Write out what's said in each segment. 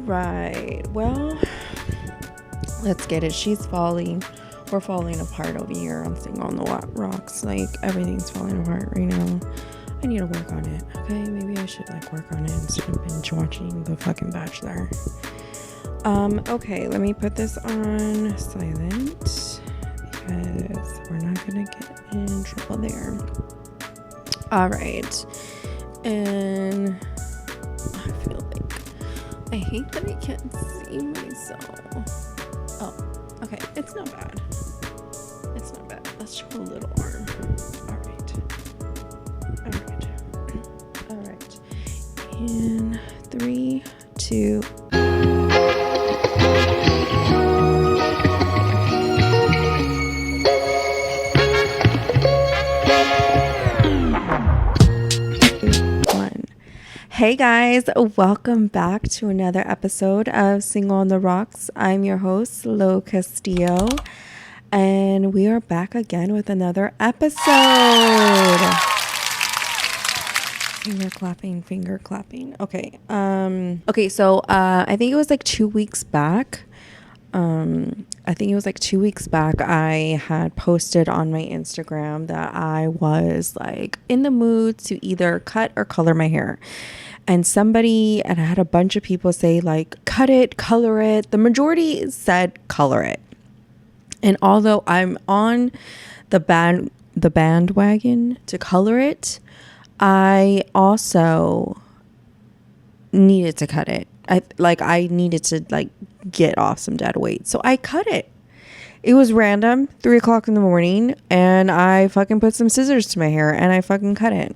right. Well, let's get it. We're falling apart over here on Single on the Rocks. Like, everything's falling apart right now. I need to work on it. Okay, maybe I should like work on it instead of binge watching the fucking Bachelor. Okay, let me put this on silent because we're not gonna get in trouble there. All right, and I feel like I hate that I can't see myself. Oh, okay, it's not bad. It's not bad. Let's show a little arm. All right. All right. In 3, 2. Hey guys, welcome back to another episode of Single on the Rocks. I'm your host, Locastillo, and we are back again with another episode. Finger clapping. Okay. So I think it was like 2 weeks back. I had posted on my Instagram that I was like in the mood to either cut or color my hair. And I had a bunch of people say like, cut it, color it. The majority said color it. And although I'm on the bandwagon to color it, I also needed to cut it. I needed to like get off some dead weight. So I cut it. It was random, 3 o'clock in the morning, and I fucking put some scissors to my hair and I fucking cut it.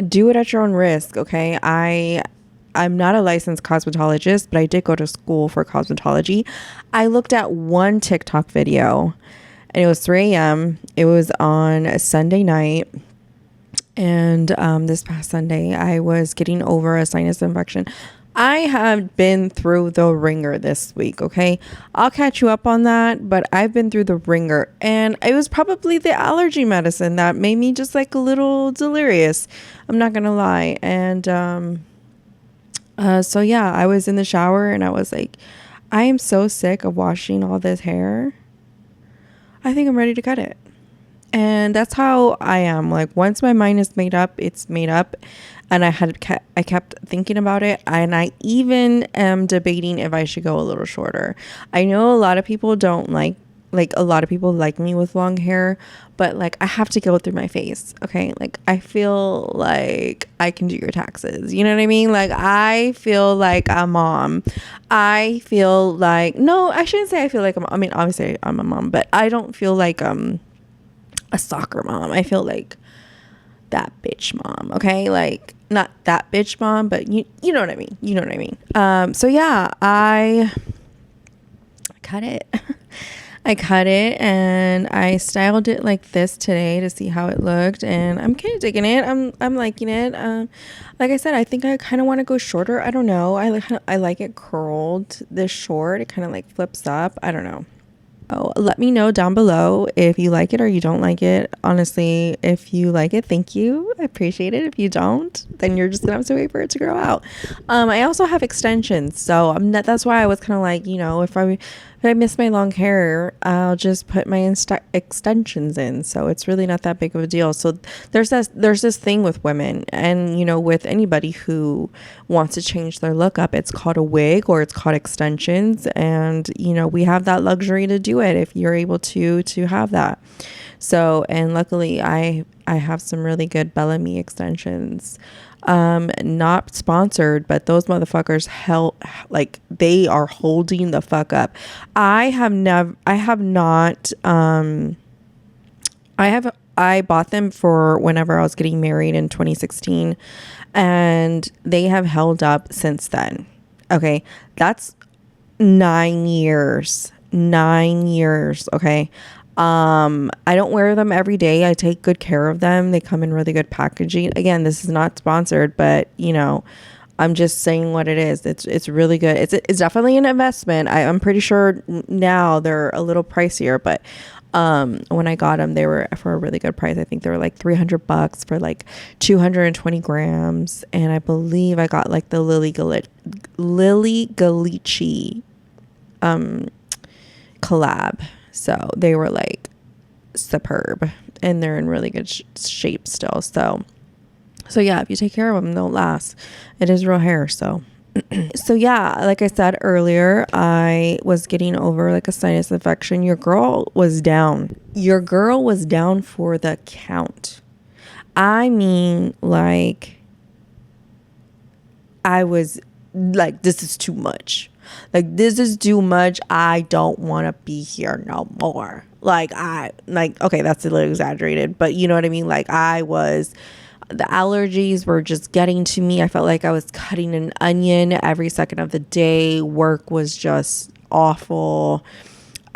Do it at your own risk, okay? I'm not a licensed cosmetologist, but I did go to school for cosmetology. I looked at one TikTok video, and it was 3 a.m. It was on a Sunday night, and this past Sunday, I was getting over a sinus infection. I have been through the ringer this week, okay? I'll catch you up on that, but I've been through the ringer, and it was probably the allergy medicine that made me just like a little delirious. I'm not gonna lie. And so yeah, I was in the shower and I was like, I am so sick of washing all this hair. I think I'm ready to cut it. And that's how I am. Like, once my mind is made up, it's made up. And I kept thinking about it, and I even am debating if I should go a little shorter. I know a lot of people don't like a lot of people like me with long hair, but like I have to go through my face, okay? Like, I feel like I can do your taxes, you know what I mean? Like, I feel like a mom. I feel like, no, I shouldn't say I feel like I mean, obviously I'm a mom, but I don't feel like a soccer mom. I feel like that bitch mom, okay? Like, not that bitch mom, but you know what I mean. You know what I mean. So yeah, I cut it. I cut it and I styled it like this today to see how it looked, and I'm kind of digging it. I'm liking it. Like I said, I think I kind of want to go shorter. I don't know. I like it curled this short. It kind of like flips up. I don't know. Oh, let me know down below if you like it or you don't like it. Honestly, if you like it, thank you. I appreciate it. If you don't, then you're just gonna have to wait for it to grow out. I also have extensions, so that's why I was kind of like, you know, if I miss my long hair, I'll just put my extensions in. So it's really not that big of a deal. So there's this thing with women, and you know, with anybody who wants to change their look up, it's called a wig or it's called extensions, and you know, we have that luxury to do it if you're able to have that. So, and luckily I have some really good Bellamy extensions. Not sponsored, but those motherfuckers they are holding the fuck up. I bought them for whenever I was getting married in 2016, and they have held up since then. Okay. That's 9 years. 9 years. Okay. I don't wear them every day. I take good care of them. They come in really good packaging. Again, this is not sponsored, but you know, I'm just saying what it is. It's really good. It's definitely an investment. I'm pretty sure now they're a little pricier, but when I got them, they were for a really good price. I think they were like $300 for like 220 grams, and I believe I got like the lily Lily Galici collab. So they were like superb, and they're in really good shape still. So yeah, if you take care of them, they'll last. It is real hair. So yeah, like I said earlier, I was getting over like a sinus infection. Your girl was down for the count. I mean, like, I was like, this is too much. Like, this is too much. I don't want to be here no more. Okay, that's a little exaggerated, but you know what I mean? Like, the allergies were just getting to me. I felt like I was cutting an onion every second of the day. Work was just awful.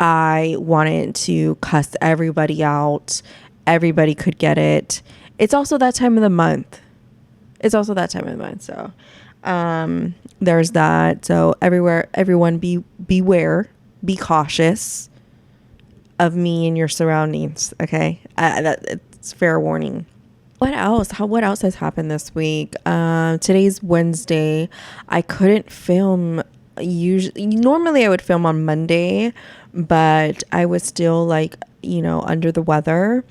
I wanted to cuss everybody out. Everybody could get it. It's also that time of the month. So, there's that. So everyone beware, be cautious of me and your surroundings. Okay. It's fair warning. What else has happened this week? Today's Wednesday. I couldn't film. Normally I would film on Monday, but I was still like, under the weather.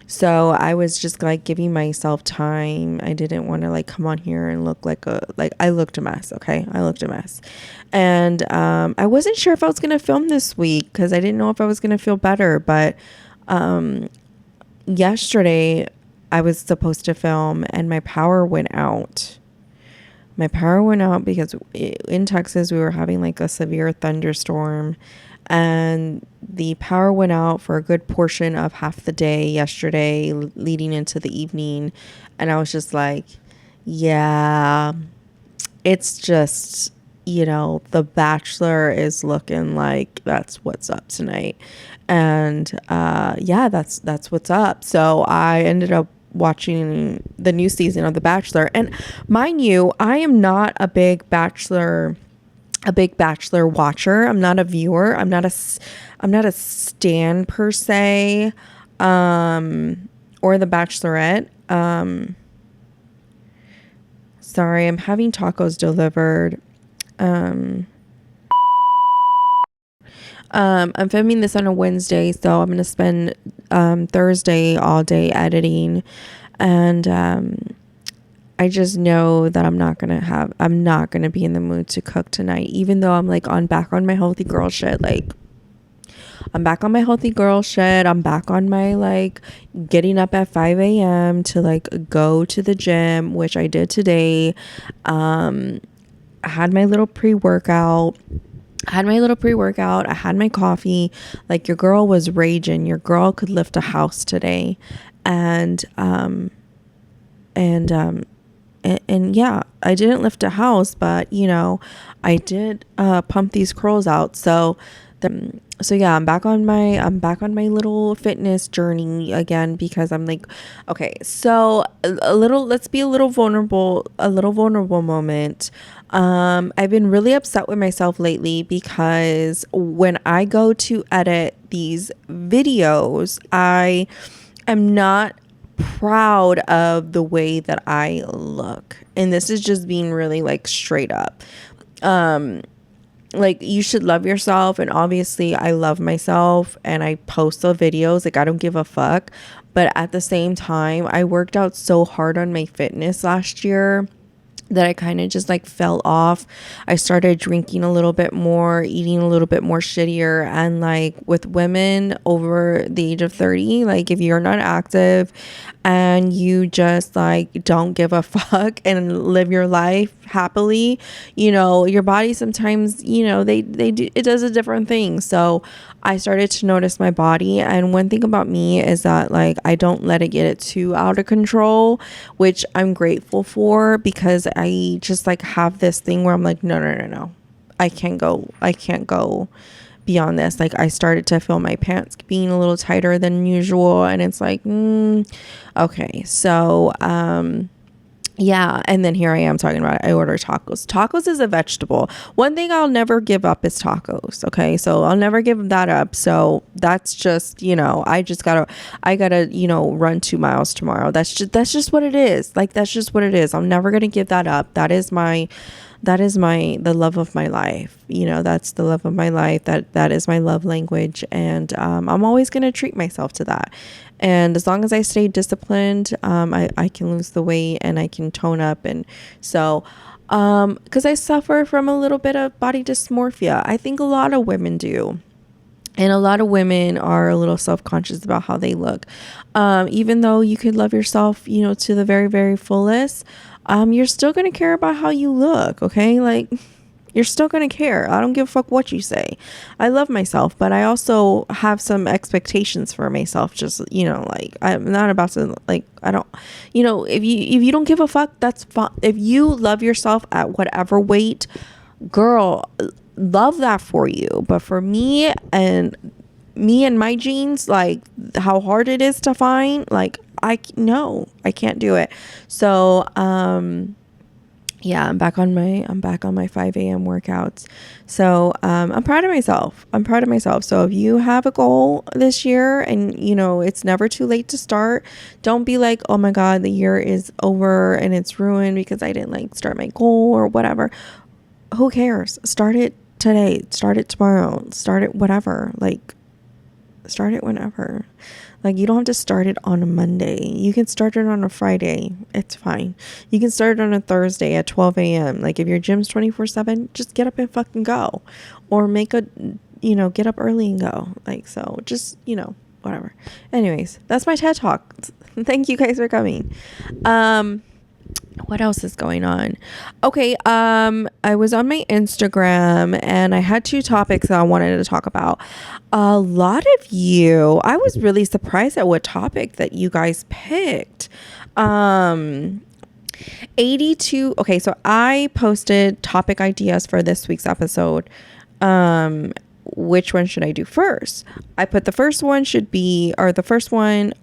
So I was just like giving myself time. I didn't want to like come on here and look I looked a mess. Okay. I looked a mess. And, I wasn't sure if I was going to film this week because I didn't know if I was going to feel better. But, yesterday I was supposed to film and my power went out. Because in Texas, we were having like a severe thunderstorm, and the power went out for a good portion of half the day yesterday leading into the evening. And I was just like, yeah, it's just, The Bachelor is looking like that's what's up tonight. And, yeah, that's what's up. So I ended up watching the new season of The Bachelor. And mind you, I am not a big Bachelor watcher. I'm not a viewer. I'm not a stan per se, or The Bachelorette. Sorry, I'm having tacos delivered. I'm filming this on a Wednesday, so I'm going to spend Thursday all day editing, and I just know that I'm not going to be in the mood to cook tonight, even though I'm like back on my healthy girl shit. Like, I'm back on my healthy girl shit. I'm back on my like getting up at 5 a.m. to like go to the gym, which I did today. I had my little pre-workout. I had my coffee. Like, your girl was raging. Your girl could lift a house today. And yeah, I didn't lift a house, but I did pump these curls out. So yeah, I'm back on my little fitness journey again, because I'm like, okay, so let's be a little vulnerable moment. I've been really upset with myself lately because when I go to edit these videos, I am not proud of the way that I look. And this is just being really like straight up. Like, you should love yourself, and obviously I love myself and I post the videos, like I don't give a fuck. But at the same time, I worked out so hard on my fitness last year that I kind of just like fell off. I started drinking a little bit more, eating a little bit more shittier. And like with women over the age of 30, like if you're not active and you just like don't give a fuck and live your life happily, your body sometimes, they do, it does a different thing. So I started to notice my body. And one thing about me is that like I don't let it get it too out of control, which I'm grateful for, because I just like have this thing where I'm like, no. I can't go beyond this. Like, I started to feel my pants being a little tighter than usual, and it's like, okay. So, yeah. And then here I am talking about it. I order tacos. Tacos is a vegetable. One thing I'll never give up is tacos. Okay. So I'll never give that up. So that's just, I gotta, run 2 miles tomorrow. That's just what it is. Like, that's just what it is. I'm never going to give that up. That is my that is the love of my life. That's the love of my life. That is my love language. And I'm always going to treat myself to that. And as long as I stay disciplined, I can lose the weight and I can tone up. And so, because I suffer from a little bit of body dysmorphia. I think a lot of women do. And a lot of women are a little self-conscious about how they look. Even though you could love yourself, to the very, very fullest, you're still going to care about how you look, okay? Like, you're still going to care. I don't give a fuck what you say. I love myself, but I also have some expectations for myself. Just, like, I'm not about to, like, I don't, if you don't give a fuck, that's fine. If you love yourself at whatever weight, girl, love that for you. But for me and my jeans, like, how hard it is to find, like, I can't do it. So yeah, I'm back on my 5 a.m. workouts. So I'm proud of myself. So if you have a goal this year, and it's never too late to start, don't be like, oh my god, the year is over and it's ruined because I didn't like start my goal or whatever. Who cares? Start it today, start it tomorrow, start it whatever, like, start it whenever. Like, you don't have to start it on a Monday. You can start it on a Friday. It's fine. You can start it on a Thursday at 12 a.m. Like, if your gym's 24/7, just get up and fucking go. Or get up early and go. Like, so just, whatever. Anyways, that's my TED Talk. Thank you guys for coming. What else is going on? Okay, I was on my Instagram and I had 2 topics that I wanted to talk about. A lot of you, I was really surprised at what topic that you guys picked. 82. Okay, so I posted topic ideas for this week's episode. Which one should I do first? I put the first one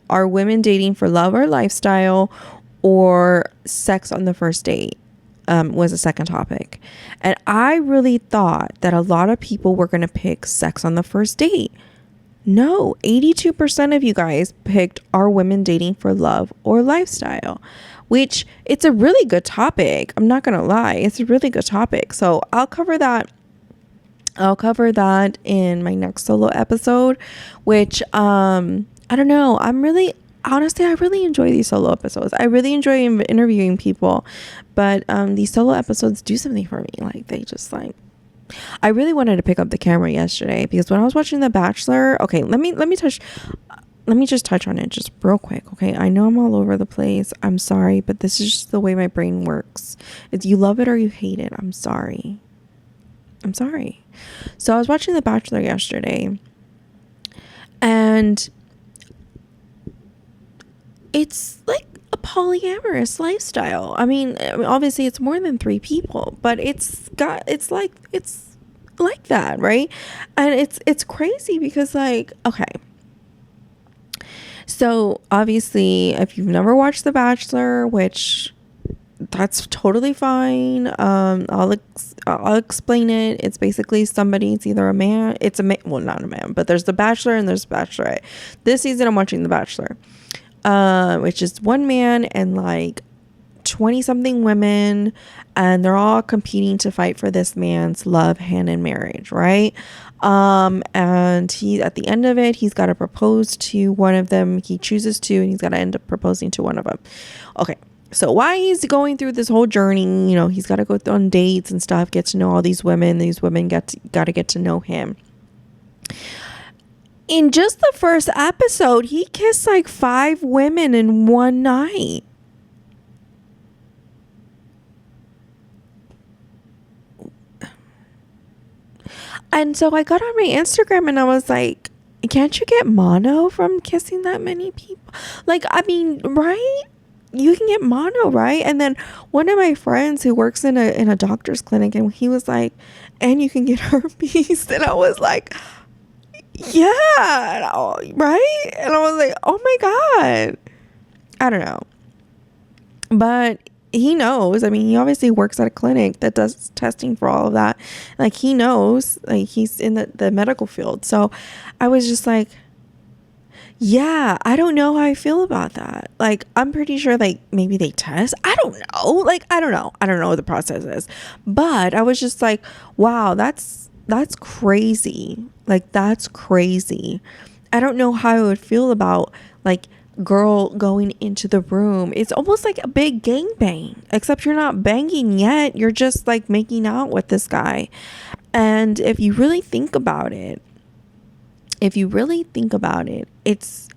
are women dating for love or lifestyle, or sex on the first date, was the second topic. And I really thought that a lot of people were going to pick sex on the first date. No, 82% of you guys picked are women dating for love or lifestyle, which it's a really good topic. I'm not going to lie. It's a really good topic. So I'll cover that in my next solo episode, which, I don't know. Honestly, I really enjoy these solo episodes. I really enjoy interviewing people, but these solo episodes do something for me. Like, they just, like, I really wanted to pick up the camera yesterday because when I was watching The Bachelor, okay, let me just touch on it just real quick. Okay, I know I'm all over the place. I'm sorry, but this is just the way my brain works. It's you love it or you hate it. I'm sorry. So I was watching The Bachelor yesterday, and it's like a polyamorous lifestyle. I mean, obviously it's more than 3 people, but it's like that, right? And it's crazy because, like, okay. So obviously, if you've never watched The Bachelor, which that's totally fine. I'll explain it. It's basically it's either a man, well, not a man, but there's The Bachelor and there's Bachelorette. This season I'm watching The Bachelor. Which is one man and like 20 something women, and they're all competing to fight for this man's love, hand in marriage, right? And he, at the end of it, he's got to propose to one of them. He chooses to, and he's got to end up proposing to one of them. Okay. So while he's going through this whole journey, he's got to go on dates and stuff, get to know all these women. These women got to get to know him. In just the first episode, he kissed like 5 women in one night. And so I got on my Instagram and I was like, can't you get mono from kissing that many people? Like, I mean, right? You can get mono, right? And then one of my friends who works in a doctor's clinic, and he was like, and you can get herpes. And I was like, yeah, right? And I was like, oh my God. I don't know. But he knows. I mean, he obviously works at a clinic that does testing for all of that. Like, he knows. Like, he's in the medical field. So I was just like, Yeah, I don't know how I feel about that. Like, I'm pretty sure, like, maybe they test. I don't know. Like, I don't know. I don't know what the process is. But I was just like, wow, that's crazy. Like, that's crazy. I don't know how I would feel about, like, girl going into the room. It's almost like a big gangbang, except you're not banging yet. You're just, like, making out with this guy. And if you really think about it, it's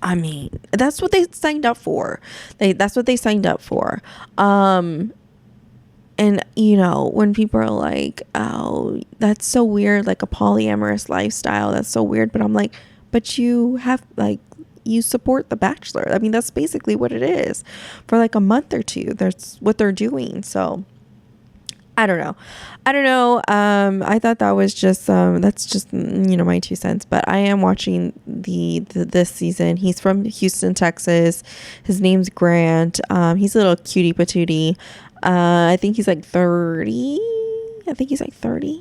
I mean, that's what they signed up for. That's what they signed up for. And you know, when people are like, "Oh, that's so weird, like a polyamorous lifestyle. That's so weird." But I'm like, "But you have like you support The Bachelor. I mean, that's basically what it is. For like a month or two, that's what they're doing." So, I don't know. I don't know. I thought that was just that's just you know my 2 cents. But I am watching the this season. He's from Houston, Texas. His name's Grant. He's a little cutie patootie. I think he's like 30. I think he's like 30.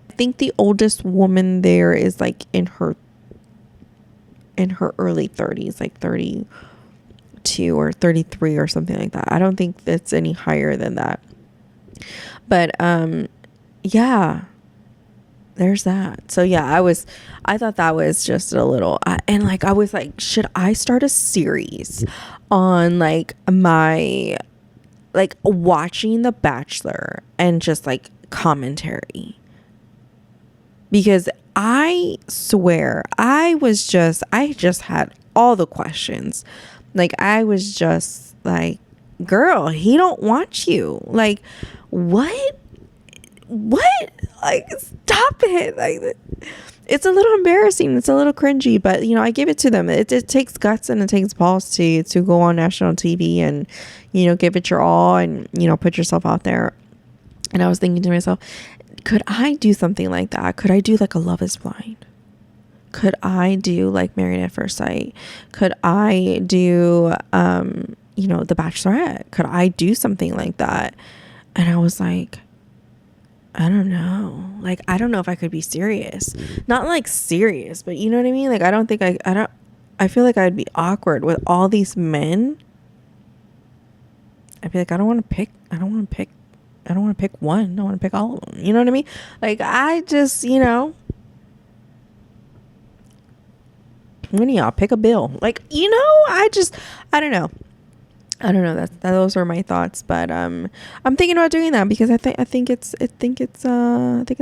I think the oldest woman there is like in her early 30s, like 32 or 33 or something like that. I don't think it's any higher than that. But yeah, there's that. So yeah, I thought that was just a little and like I was like, should I start a series on like my like watching The Bachelor and just like commentary? Because I swear I just had all the questions. Like I was just like, girl, he don't want you. Like, what? Like, stop it. Like, it's a little embarrassing. It's a little cringy, but you know, I give it to them. It takes guts and it takes balls to go on national TV and, you know, give it your all and, you know, put yourself out there. And I was thinking to myself, could I do something like that? Could I do like a Love is Blind? Could I do like Married at First Sight? Could I do, you know, The Bachelorette? Could I do something like that? And I was like, I don't know. Like, I don't know if I could be serious. Not like serious, but you know what I mean? Like, I don't think I feel like I'd be awkward with all these men. I'd be like, I don't want to pick one. I want to pick all of them. You know what I mean? Like, I just, you know, one of y'all pick a bill. Like, you know, I don't know. Those are my thoughts, but I'm thinking about doing that because I think it's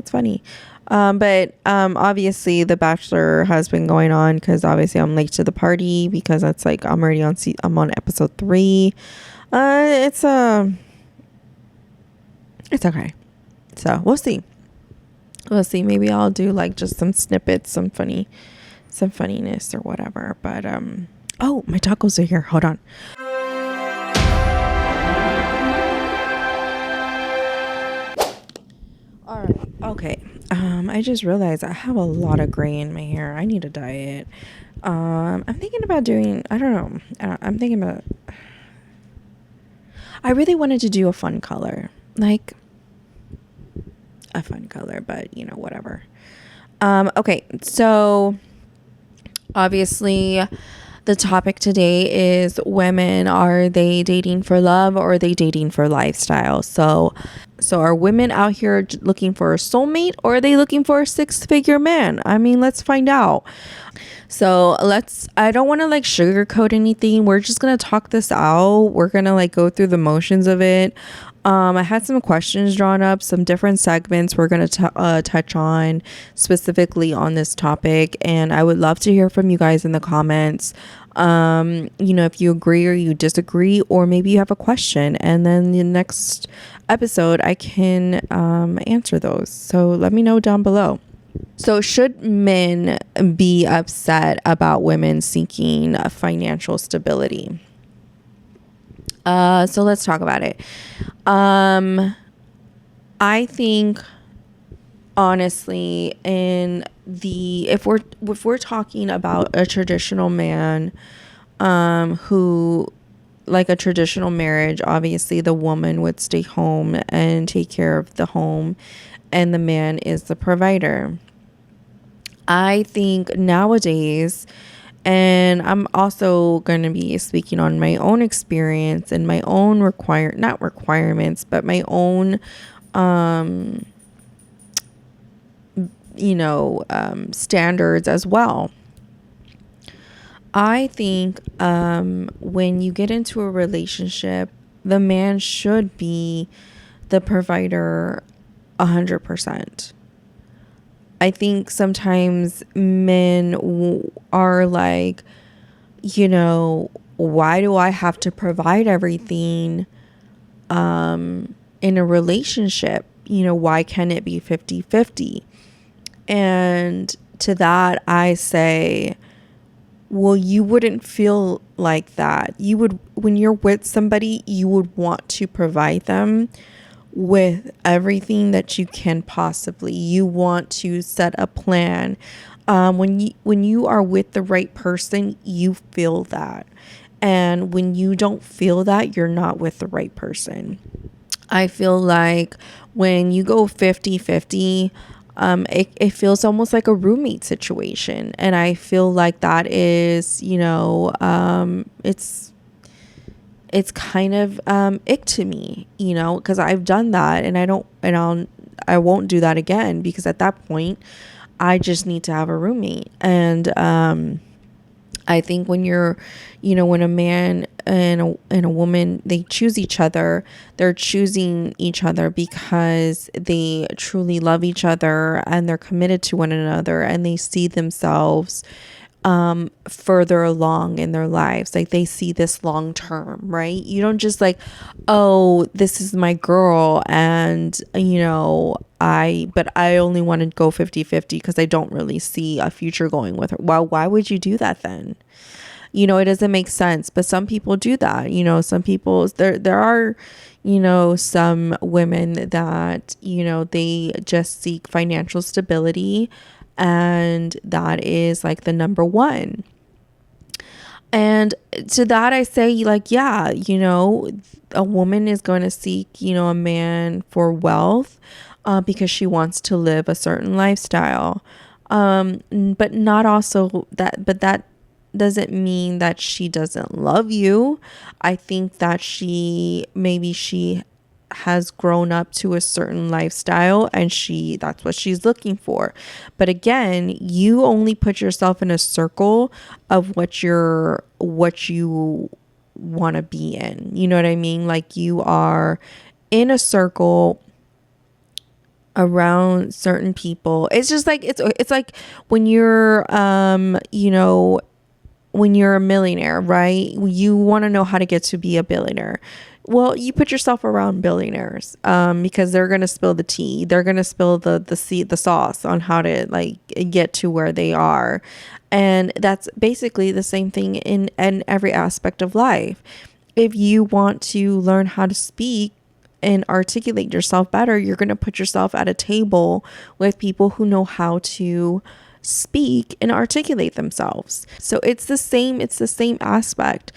funny. But obviously The Bachelor has been going on because obviously I'm late to the party because that's like I'm on episode 3. It's okay. So we'll see. Maybe I'll do like just some snippets, some funniness or whatever. But oh, my tacos are here. Hold on. All right. Okay. I just realized I have a lot of gray in my hair. I need a diet. I'm thinking about doing, I don't know. I'm thinking about, I really wanted to do a fun color, like a fun color, but you know, whatever. Okay. So obviously the topic today is women. Are they dating for love or are they dating for lifestyle? So are women out here looking for a soulmate or are they looking for a 6-figure man? I mean, let's find out. So I don't want to like sugarcoat anything. We're just going to talk this out. We're going to like go through the motions of it. I had some questions drawn up, some different segments we're going to touch on specifically on this topic. And I would love to hear from you guys in the comments. You know, if you agree or you disagree, or maybe you have a question, and then the next episode I can answer those. So let me know down below. So should men be upset about women seeking financial stability? So let's talk about it. I think honestly, if we're talking about a traditional man, who, like a traditional marriage, obviously the woman would stay home and take care of the home and the man is the provider. I think nowadays, and I'm also going to be speaking on my own experience and my own not requirements, but my own, standards as well. I think when you get into a relationship, the man should be the provider 100%. I think sometimes men are like, why do I have to provide everything in a relationship? Why can't it be 50-50? And to that, I say, well, you wouldn't feel like that. You would, when you're with somebody, you would want to provide them with everything that you can possibly. You want to set a plan. When you are with the right person, you feel that. And when you don't feel that, you're not with the right person. I feel like when you go 50-50, it feels almost like a roommate situation. And I feel like that is, it's kind of ick to me, because I've done that, and I won't do that again, because at that point I just need to have a roommate. And I think when when a man and a woman, they choose each other, they're choosing each other because they truly love each other and they're committed to one another, and they see themselves further along in their lives. Like, they see this long term, right? You don't just like, oh, this is my girl, and I only want to go 50-50 because I don't really see a future going with her. Well, why would you do that then? It doesn't make sense. But some people do that. Some people, there are, some women that, they just seek financial stability, and that is like the number one. And to that I say, like, yeah, a woman is going to seek, a man for wealth, because she wants to live a certain lifestyle. But not also that, but that doesn't mean that she doesn't love you. I think that she has grown up to a certain lifestyle, and that's what she's looking for. But again, you only put yourself in a circle of what you want to be in. You know what I mean? Like, you are in a circle around certain people. It's just like, it's like when you're when you're a millionaire, right? You want to know how to get to be a billionaire. Well, you put yourself around billionaires, because they're going to spill the tea. They're going to spill the sauce on how to like get to where they are. And that's basically the same thing in every aspect of life. If you want to learn how to speak and articulate yourself better, you're going to put yourself at a table with people who know how to speak and articulate themselves. So it's the same aspect.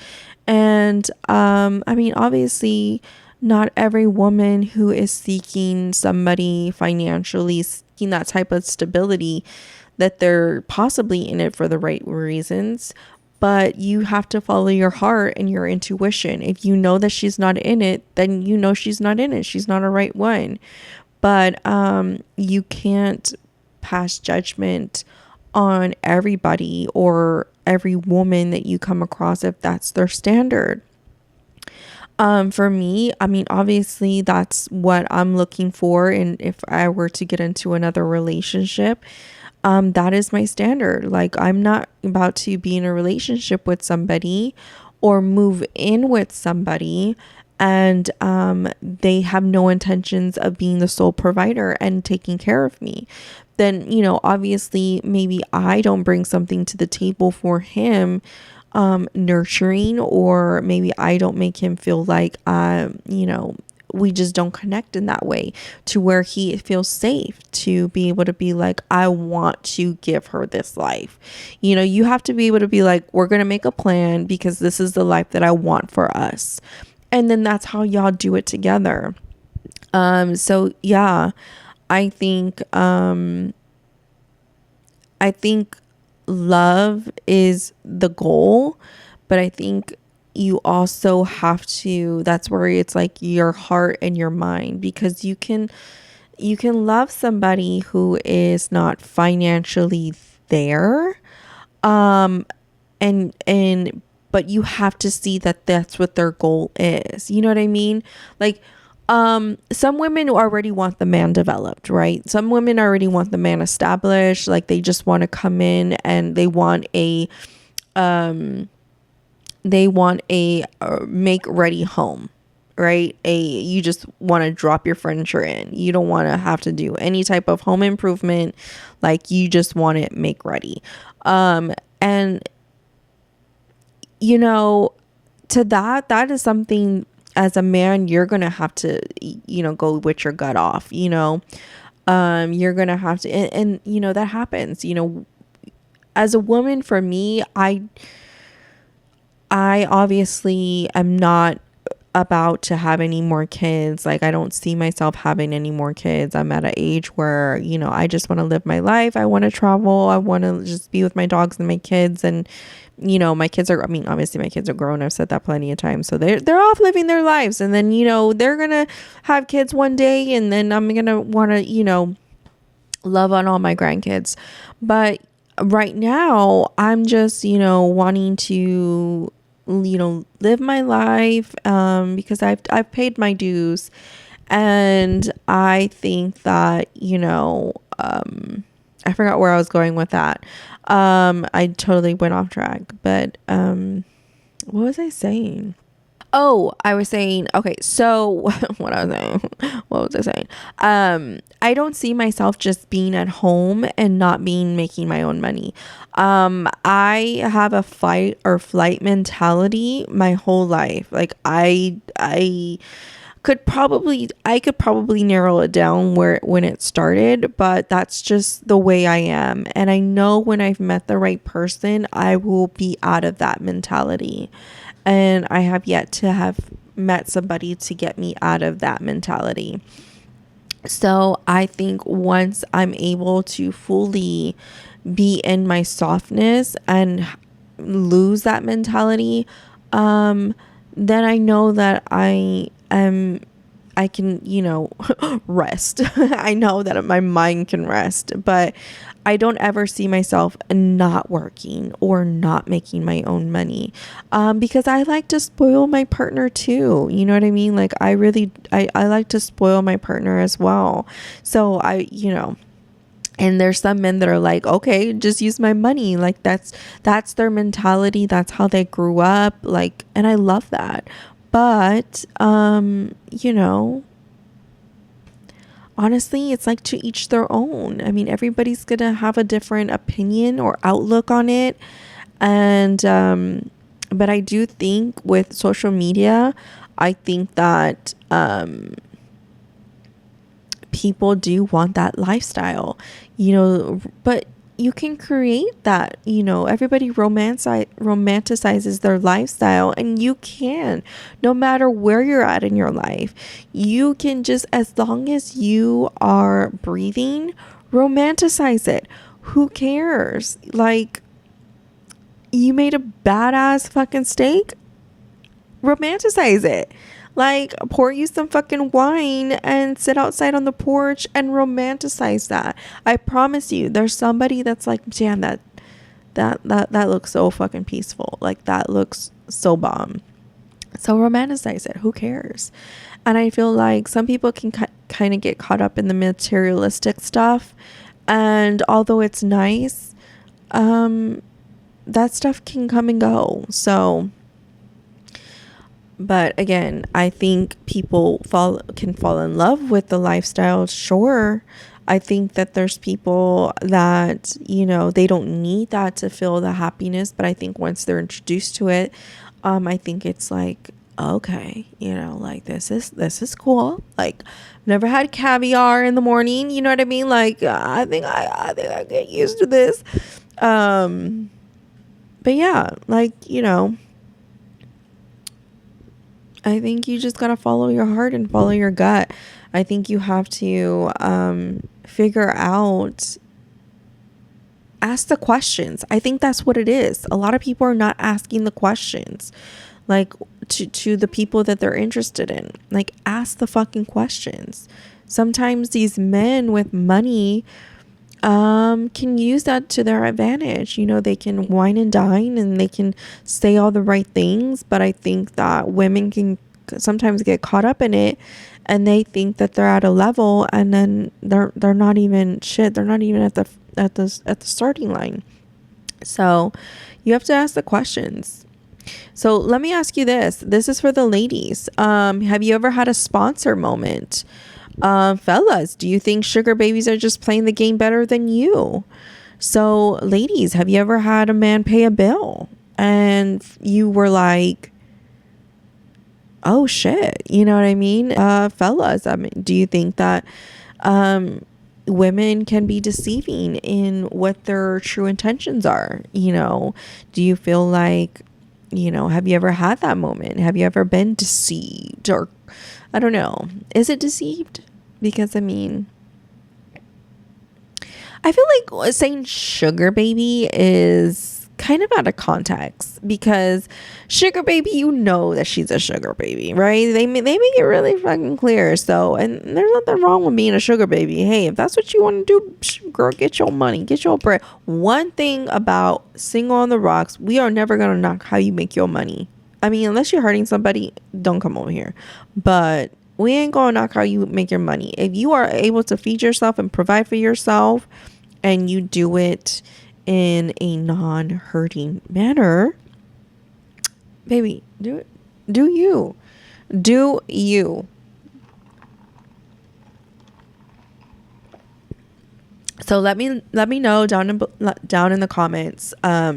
And obviously not every woman who is seeking somebody financially, seeking that type of stability, that they're possibly in it for the right reasons. But you have to follow your heart and your intuition. If you know that she's not in it, then she's not in it. She's not a right one. But you can't pass judgment on everybody or every woman that you come across if that's their standard. For me, obviously that's what I'm looking for. And if I were to get into another relationship, that is my standard. Like, I'm not about to be in a relationship with somebody or move in with somebody and they have no intentions of being the sole provider and taking care of me. Then, obviously maybe I don't bring something to the table for him, nurturing, or maybe I don't make him feel like, we just don't connect in that way to where he feels safe to be able to be like, I want to give her this life. You have to be able to be like, we're going to make a plan because this is the life that I want for us. And then that's how y'all do it together. So yeah, I think I think love is the goal, but I think you also have to, that's where it's like your heart and your mind, because you can love somebody who is not financially there, um and but you have to see that that's what their goal is, you know what I mean? Like, some women already want the man developed, right? Some women already want the man established, like they just want to come in and um they want a make ready home, right? You just want to drop your furniture in, you don't want to have to do any type of home improvement, like you just want it make ready. And you know, to that is something, as a man, you're gonna have to, go with your gut off, you're gonna have to, and that happens, as a woman. For me, I obviously am not about to have any more kids. Like, I don't see myself having any more kids. I'm at an age where, I just want to live my life. I want to travel. I want to just be with my dogs and my kids. And, my kids are, I mean, obviously my kids are grown. I've said that plenty of times. So they're off living their lives. And then, they're going to have kids one day. And then I'm going to want to, love on all my grandkids. But right now, I'm just, wanting to, live my life, because I've paid my dues. And I think that, I forgot where I was going with that. I totally went off track, but what was I saying? Oh, I was saying, okay, so what I was saying, what was I saying? I don't see myself just being at home and not making my own money. I have a fight or flight mentality my whole life. Like, I could probably narrow it down when it started, but that's just the way I am. And I know when I've met the right person, I will be out of that mentality. And I have yet to have met somebody to get me out of that mentality. So I think once I'm able to fully be in my softness and lose that mentality, then I know that I can, rest. I know that my mind can rest, but I don't ever see myself not working or not making my own money, because I like to spoil my partner too. You know what I mean? Like, I like to spoil my partner as well. So and there's some men that are like, okay, just use my money. Like, that's their mentality. That's how they grew up. Like, and I love that. But, honestly, it's like to each their own. I mean, everybody's going to have a different opinion or outlook on it. And, but I do think with social media, I think that, people do want that lifestyle, but you can create that. Everybody romanticizes their lifestyle, and you can, no matter where you're at in your life, you can just, as long as you are breathing, romanticize it. Who cares? Like, you made a badass fucking steak, romanticize it. Like, pour you some fucking wine and sit outside on the porch and romanticize that. I promise you, there's somebody that's like, damn, that looks so fucking peaceful. Like, that looks so bomb. So romanticize it. Who cares? And I feel like some people can kind of get caught up in the materialistic stuff. And although it's nice, that stuff can come and go. So, but again, I think people can fall in love with the lifestyle. Sure. I think that there's people that, they don't need that to feel the happiness. But I think once they're introduced to it, I think it's like, okay, like, this is cool. Like, I've never had caviar in the morning. You know what I mean? Like, I think I get used to this. But yeah, like, I think you just gotta follow your heart and follow your gut. I think you have to figure out, ask the questions. I think that's what it is. A lot of people are not asking the questions, like to the people that they're interested in. Like, ask the fucking questions. Sometimes these men with money can use that to their advantage. You know, they can wine and dine and they can say all the right things, but I think that women can sometimes get caught up in it, and they think that they're at a level, and then they're not even shit. They're not even at the starting line. So you have to ask the questions. So let me ask you this. This is for the ladies. Have you ever had a sponsor moment? Fellas, do you think sugar babies are just playing the game better than you? So ladies, have you ever had a man pay a bill and you were like, oh shit, you know what I mean? Fellas, I mean, do you think that women can be deceiving in what their true intentions are? You know, do you feel like, you know, have you ever had that moment? Have you ever been deceived? Or I don't know, is it deceived? Because I mean, I feel like saying sugar baby is kind of out of context, because sugar baby, you know that she's a sugar baby, right? They make it really fucking clear. So, and there's nothing wrong with being a sugar baby. Hey, if that's what you want to do, girl, get your money, get your bread. One thing about Single on the Rocks, we are never gonna knock how you make your money. I mean, unless you're hurting somebody, don't come over here. But we ain't gonna knock how you make your money. If you are able to feed yourself and provide for yourself, and you do it in a non-hurting manner, baby, do it. Do you. So let me know down in the comments. I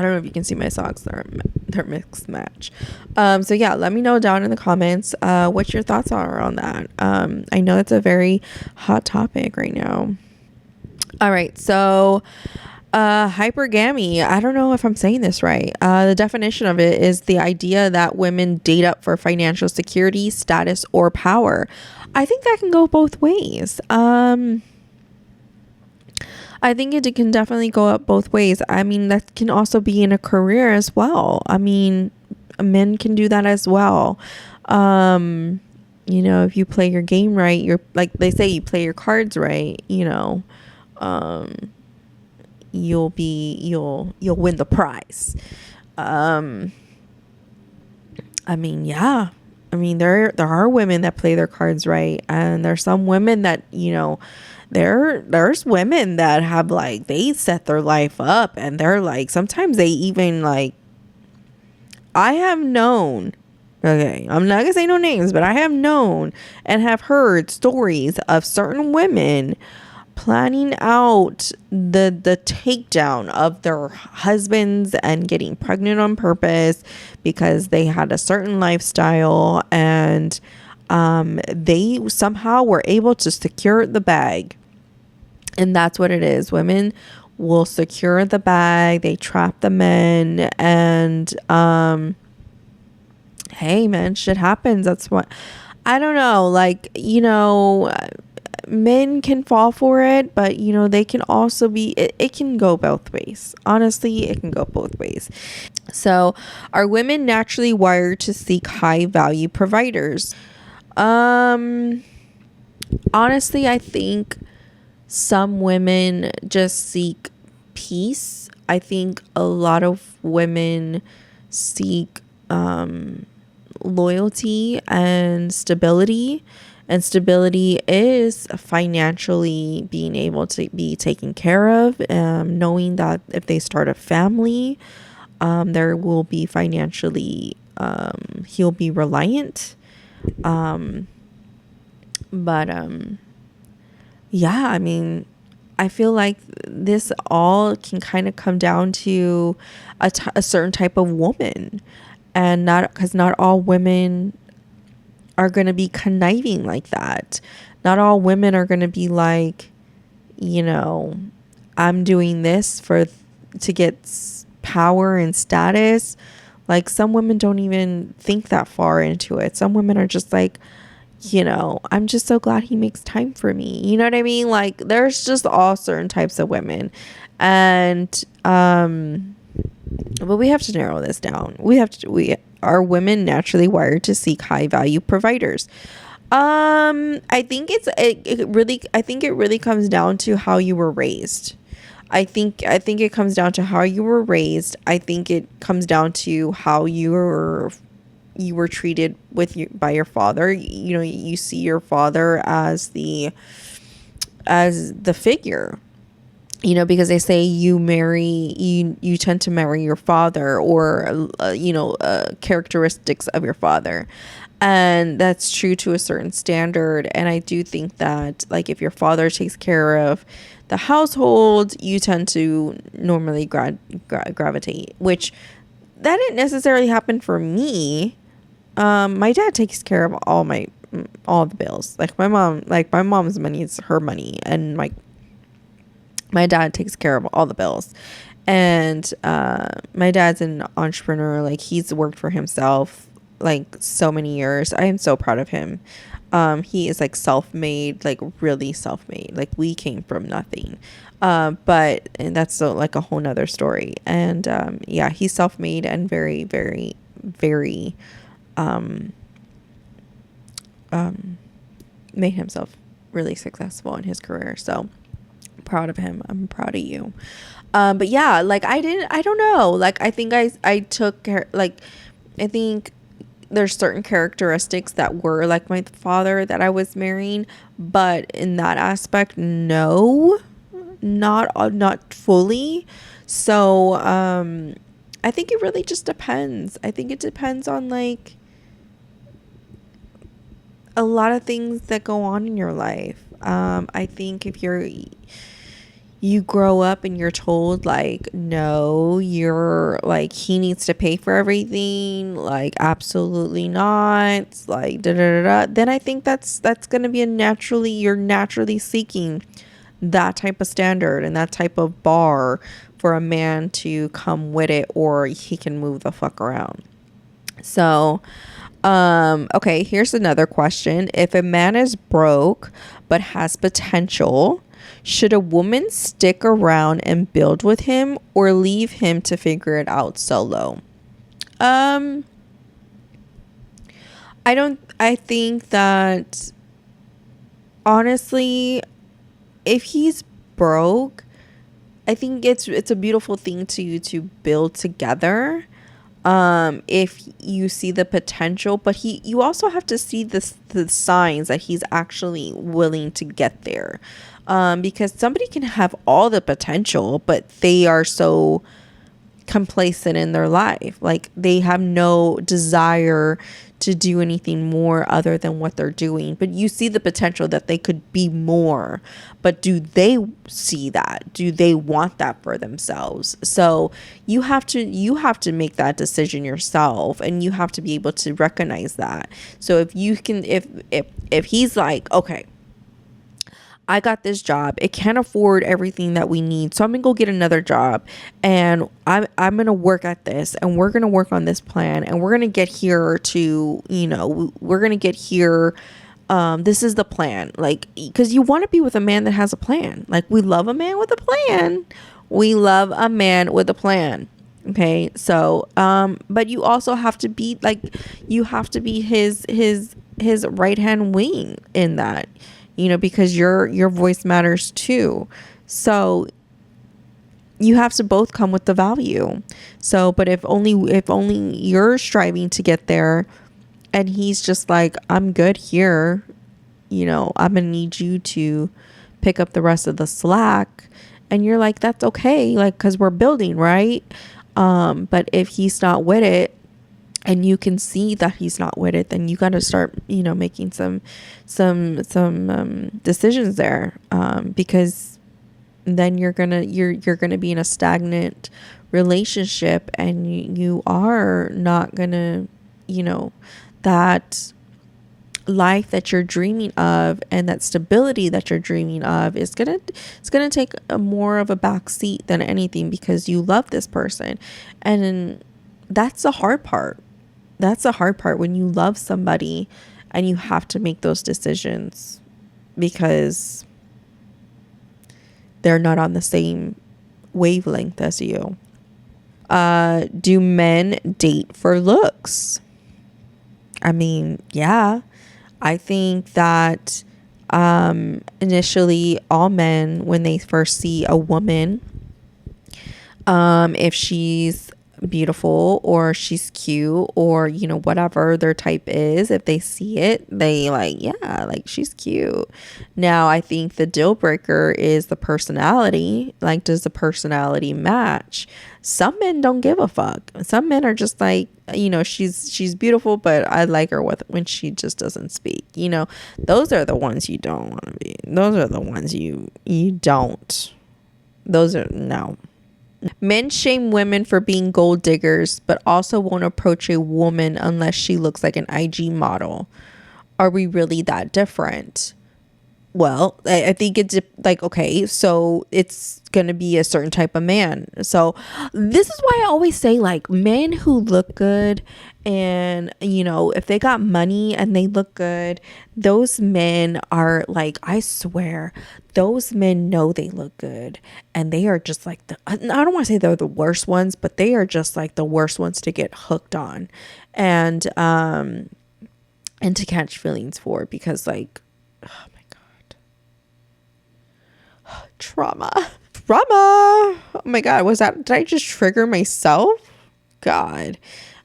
don't know if you can see my socks. They're mixed match. So yeah, let me know down in the comments what your thoughts are on that. I know it's a very hot topic right now. All right, so hypergamy. I don't know if I'm saying this right. The definition of it is the idea that women date up for financial security, status, or power. I think that can go both ways. I think it can definitely go up both ways. I mean, that can also be in a career as well. I mean, men can do that as well. You know, if you play your game right, you're like they say, you play your cards right, you know, you'll win the prize. I mean, yeah. I mean, there are women that play their cards right, and there's some women that, you know, there's women that have, like, they set their life up, and they're like, sometimes they even, like, I have known, okay, I'm not gonna say no names, but I have known and have heard stories of certain women planning out the takedown of their husbands and getting pregnant on purpose because they had a certain lifestyle, and they somehow were able to secure the bag. And that's what it is. Women will secure the bag, they trap the men, and hey man, shit happens. That's what, I don't know, like, you know, men can fall for it, but you know, they can also be, it can go both ways. Honestly, it can go both ways. So are women naturally wired to seek high value providers? Honestly, I think some women just seek peace. I think a lot of women seek loyalty and stability. And stability is financially being able to be taken care of, knowing that if they start a family, there will be financially, he'll be reliant. Yeah, I mean, I feel like this all can kind of come down to a certain type of woman, and not all women are going to be conniving like that. Not all women are going to be like, you know, I'm doing this to get power and status. Like, some women don't even think that far into it. Some women are just like, I'm just so glad he makes time for me. You know what I mean? Like, there's just all certain types of women. And but we have to narrow this down. We are women naturally wired to seek high value providers. I think it really comes down to how you were raised. I think it comes down to how you were raised. I think it comes down to how you were treated by your father. You see your father as the figure, because they say you tend to marry your father, or characteristics of your father. And that's true to a certain standard. And I do think that, like, if your father takes care of the household, you tend to normally gravitate, which that didn't necessarily happen for me. My dad takes care of all the bills. Like, my mom's money is her money, and my dad takes care of all the bills. And my dad's an entrepreneur. Like, he's worked for himself like so many years. I am so proud of him. He is like self-made, like really self-made. Like, we came from nothing. And that's like a whole nother story. And yeah, he's self-made and very, very, very made himself really successful in his career. So proud of him. I'm proud of you. But yeah, like, I don't know. Like, I think I took care, like, I think there's certain characteristics that were like my father that I was marrying, but in that aspect, no, not fully. So, I think it really just depends. I think it depends on, like, a lot of things that go on in your life. I think if you grow up and you're told, like, no, you're like, he needs to pay for everything, like, absolutely not, like, da da da da, then I think that's going to be you're naturally seeking that type of standard and that type of bar for a man to come with it, or he can move the fuck around. So okay, here's another question. If a man is broke but has potential, should a woman stick around and build with him, or leave him to figure it out solo? I think that, honestly, if he's broke, I think it's a beautiful thing to build together. If you see the potential, but you also have to see the signs that he's actually willing to get there. Because somebody can have all the potential, but they are so complacent in their life. Like, they have no desire to do anything more other than what they're doing. But you see the potential that they could be more. But do they see that? Do they want that for themselves? So you have to make that decision yourself, and you have to be able to recognize that. So if you can, if he's like, okay, I got this job, it can't afford everything that we need, so I'm gonna go get another job, and I'm gonna work at this, and we're gonna work on this plan, and we're gonna get here to, we're gonna get here. This is the plan. Like, because you want to be with a man that has a plan. Like, we love a man with a plan. We love a man with a plan. Okay, so but you also have to be like, you have to be his right hand wing in that. Because your voice matters too. So you have to both come with the value. So, but if only you're striving to get there, and he's just like, I'm good here, I'm gonna need you to pick up the rest of the slack, and you're like, that's okay, like, because we're building, right? But if he's not with it, and you can see that he's not with it, then you got to start, making some decisions there, because then you're gonna be in a stagnant relationship, and you are not gonna, that life that you're dreaming of and that stability that you're dreaming of it's gonna take more of a back seat than anything, because you love this person. And that's the hard part. That's the hard part when you love somebody and you have to make those decisions because they're not on the same wavelength as you. Do men date for looks? I mean, yeah. I think that initially all men, when they first see a woman, if she's beautiful or she's cute or, you know, whatever their type is, if they see it, they like, yeah, like she's cute. Now, I think the deal breaker is the personality. Like, does the personality match? Some men don't give a fuck. Some men are just like, you know, she's beautiful, but I like her when she just doesn't speak. You know, those are the ones you don't want to be. Those are the ones you don't. Those are no. Men shame women for being gold diggers, but also won't approach a woman unless she looks like an IG model. Are we really that different? Well, I think it's like, okay, so it's going to be a certain type of man. So this is why I always say, like, men who look good and, you know, if they got money and they look good, those men are like, I swear, those men know they look good. And they are just like, I don't want to say they're the worst ones, but they are just like the worst ones to get hooked on and to catch feelings for, because like, trauma. Oh my God, did I just trigger myself? God.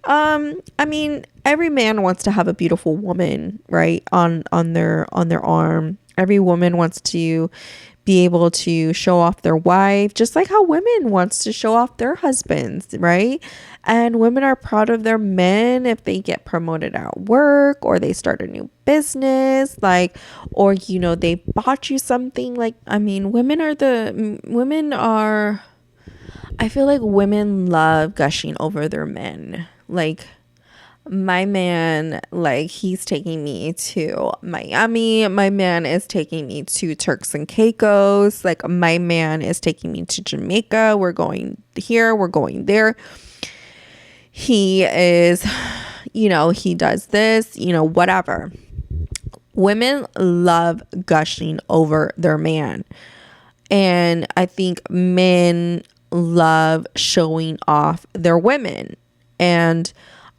I mean, every man wants to have a beautiful woman, right? On their arm. Every woman wants to be able to show off their wife, just like how women wants to show off their husbands, right? And women are proud of their men if they get promoted at work or they start a new business, like, or, you know, they bought you something. Like, I mean, I feel like women love gushing over their men. Like, my man, like, he's taking me to Miami. My man is taking me to Turks and Caicos. Like, my man is taking me to Jamaica. We're going here. We're going there. He is, you know, he does this, you know, whatever. Women love gushing over their man. And I think men love showing off their women. And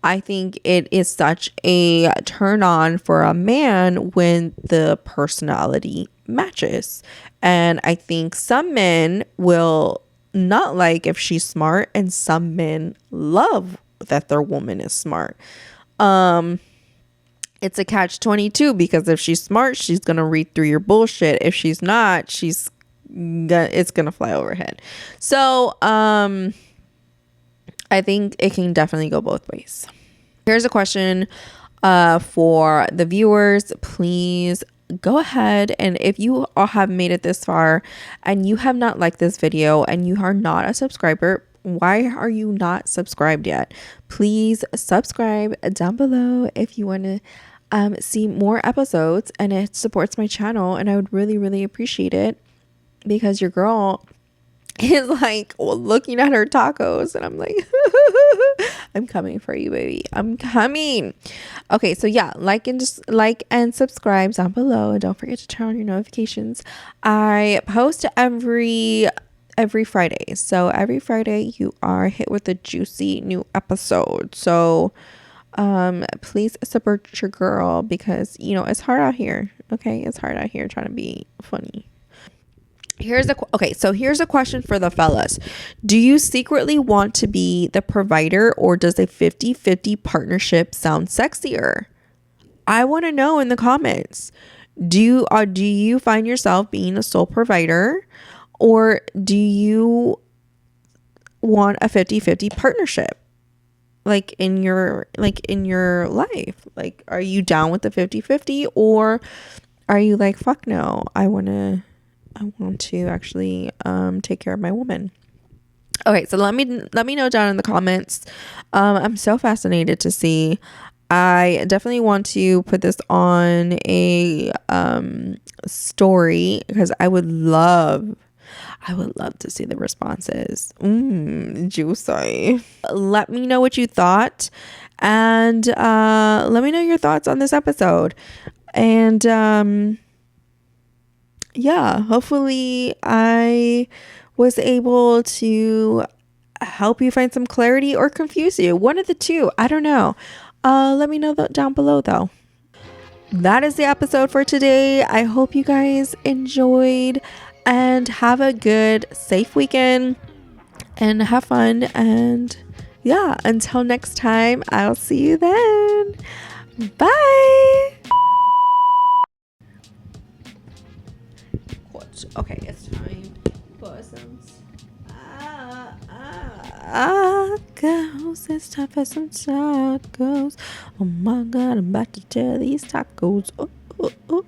I think it is such a turn on for a man when the personality matches. And I think some men will not like if she's smart, and some men love that their woman is smart. It's a catch-22, because if she's smart, she's going to read through your bullshit. If she's not, it's going to fly overhead. So, I think it can definitely go both ways. Here's a question for the viewers. Please go ahead, and if you all have made it this far and you have not liked this video and you are not a subscriber, why are you not subscribed yet? Please subscribe down below if you want to see more episodes, and it supports my channel, and I would really, really appreciate it, because your girl is like looking at her tacos and I'm like I'm coming for you, baby. I'm coming. Okay, so yeah, like and subscribe down below, and don't forget to turn on your notifications. I post every Friday, so every Friday you are hit with a juicy new episode. So please support your girl, because you know it's hard out here. Okay, it's hard out here trying to be funny. Here's a question for the fellas. Do you secretly want to be the provider, or does a 50-50 partnership sound sexier? I want to know in the comments. Do you find yourself being a sole provider, or do you want a 50-50 partnership? Like in your life? Like, are you down with the 50-50, or are you like, fuck no, I want to actually take care of my woman? Okay, so let me know down in the comments. I'm so fascinated to see. I definitely want to put this on a story, because I would love I would love to see the responses. Juicy. Let me know what you thought, and let me know your thoughts on this episode. And yeah, hopefully I was able to help you find some clarity or confuse you. One of the two. I don't know. Let me know down below though. That is the episode for today. I hope you guys enjoyed, and have a good, safe weekend, and have fun. And yeah, until next time, I'll see you then. Bye. Okay, it's time for some tacos. It's time for some tacos. Oh my God, I'm about to tear these tacos. Oh, oh, oh.